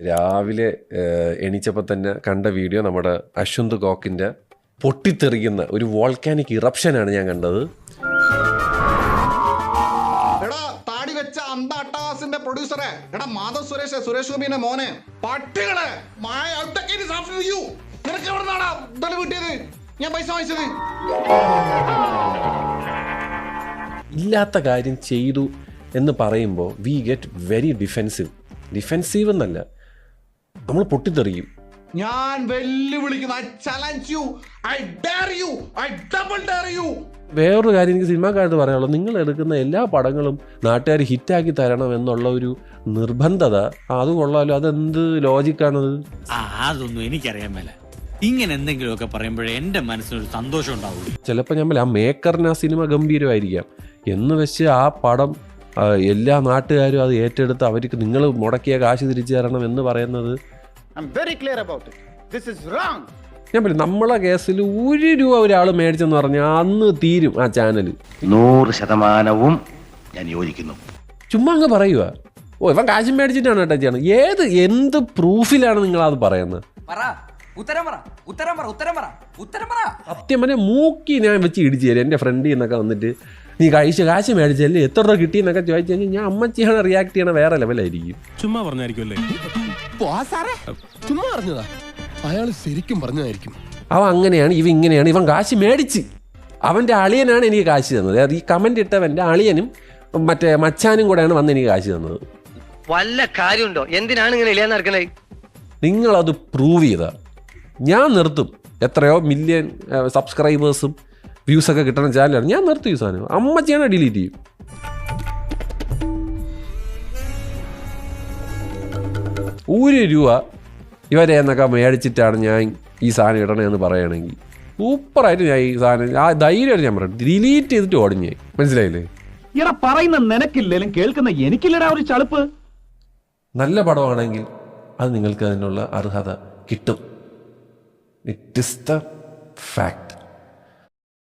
രാവിലെ എണീച്ചപ്പോൾ തന്നെ കണ്ട വീഡിയോ നമ്മുടെ അശ്വന്ത് കോക്കിൻ്റെ പൊട്ടിത്തെറിക്കുന്ന ഒരു വോൾക്കാനിക് ഇറപ്ഷനാണ് ഞാൻ കണ്ടത്. എടാ താടി വെച്ച അന്താട്ടാസിന്റെ പ്രൊഡ്യൂസറെ, എടാ മാധവ് സുരേഷ് ഗോപിന്റെ മോനെ, പട്ടികളെ നിനക്ക് എവിടുന്നാടാ ഇതെല്ലാം കിട്ടിയത്? ഞാൻ പൈസ വാങ്ങിച്ചത്. ഇല്ലാത്ത കാര്യം ചെയ്തു എന്ന് പറയുമ്പോൾ വി ഗെറ്റ് വെരി ഡിഫെൻസീവ് എന്നല്ല, നമ്മൾ പൊട്ടിത്തെറിയും. ഞാൻ വെല്ലുവിളിക്കുന്നു. I challenge you, I dare you, I double dare you. വേറൊരു കാര്യം എനിക്ക് സിനിമാക്കാരത്ത് പറയാനുള്ളൂ, നിങ്ങൾ എടുക്കുന്ന എല്ലാ പടങ്ങളും നാട്ടുകാർ ഹിറ്റാക്കി തരണം എന്നുള്ള ഒരു നിർബന്ധത, അത് കൊള്ളാലോ. അതെന്ത് ലോജിക്കാണത്? അതൊന്നും എനിക്കറിയാൻ മേല. ഇങ്ങനെ എന്തെങ്കിലുമൊക്കെ പറയുമ്പോഴേ എൻ്റെ മനസ്സിനൊരു സന്തോഷം ഉണ്ടാവുള്ളൂ. ചിലപ്പോൾ ഞാൻ ആ മേക്കറിന് ആ സിനിമ ഗംഭീരമായിരിക്കാം എന്ന് വെച്ച് ആ പടം എല്ലാ നാട്ടുകാരും അത് ഏറ്റെടുത്ത് അവർക്ക് നിങ്ങൾ മുടക്കിയ കാശ് തിരിച്ചു തരണം എന്ന് പറയുന്നത് ഞാൻ പറയും. നമ്മളെ കേസിൽ ₹1 ഒരാൾ മേടിച്ചെന്ന് പറഞ്ഞാൽ അന്ന് തീരും ആ ചാനൽ. 100% ഞാൻ യോജിക്കുന്നു. ചുമ്മാ അങ്ങ് പറയുക, ഓ ഇവൻ കാശും മേടിച്ചിട്ടാണ് കേട്ടോ ചെയ്യണം. എന്ത് പ്രൂഫിലാണ് നിങ്ങളത് പറയുന്നത്? സത്യം പറഞ്ഞ മൂക്കി ഞാൻ വെച്ച് ഇടിച്ചു തരും. എൻ്റെ ഫ്രണ്ടിൽ നിന്നൊക്കെ വന്നിട്ട് നീ കാശ് മേടിച്ചല്ലേ, എത്ര രൂപ കിട്ടിയെന്നൊക്കെ ചോദിച്ചു കഴിഞ്ഞാൽ ഞാൻ അമ്മച്ചിയാണ് റിയാക്ട് ചെയ്യണ വേറെ ലെവലായിരിക്കും. ചുമ്മാ പറഞ്ഞായിരിക്കും. ചുമ്മാ പറഞ്ഞതാ, അയാൾ ശരിക്കും പറഞ്ഞതായിരിക്കും. അവൻ അങ്ങനെയാണ്, ഇവൻ ഇങ്ങനെയാണ്. ഇവൻ കാശ് മേടിച്ച് അവൻ്റെ അളിയനാണ് എനിക്ക് കാശ് തന്നത്. അത് ഈ കമന്റ് ഇട്ടവൻ്റെ അളിയനും മറ്റേ മച്ചാനും കൂടെയാണ് വന്ന് എനിക്ക് കാശ് തന്നത്. വല്ല കാര്യമുണ്ടോ? എന്തിനാണ് ഇങ്ങനെ ഇല്ലാന്ന് നടക്കണേ? നിങ്ങളത് പ്രൂവ് ചെയ്താൽ ഞാൻ നിർത്തും. എത്രയോ മില്യൺ സബ്സ്ക്രൈബേഴ്സും വ്യൂസൊക്കെ കിട്ടുന്ന ചാനലാണ്, ഞാൻ നിർത്തും ഈ സാധനം. അമ്മച്ചിയാണ് ഡിലീറ്റ് ചെയ്യും. ₹1 ഇവരെ എന്നൊക്കെ മേടിച്ചിട്ടാണ് ഞാൻ ഈ സാധനം ഇടണമെന്ന് പറയുകയാണെങ്കിൽ സൂപ്പറായിട്ട് ഞാൻ ഈ സാധനം ആ ധൈര്യമായിട്ട് ഞാൻ പറയാം, ഡിലീറ്റ് ചെയ്തിട്ട് ഓടിഞ്ഞേ. മനസ്സിലായില്ലേ? ഇവിടെ പറയുന്ന നിനക്കില്ലേലും കേൾക്കുന്ന എനിക്കില്ലടാ ഒരു ചളുപ്പ്. നല്ല പടമാണെങ്കിൽ അത് നിങ്ങൾക്ക് അതിനുള്ള അർഹത കിട്ടും. It is the fact.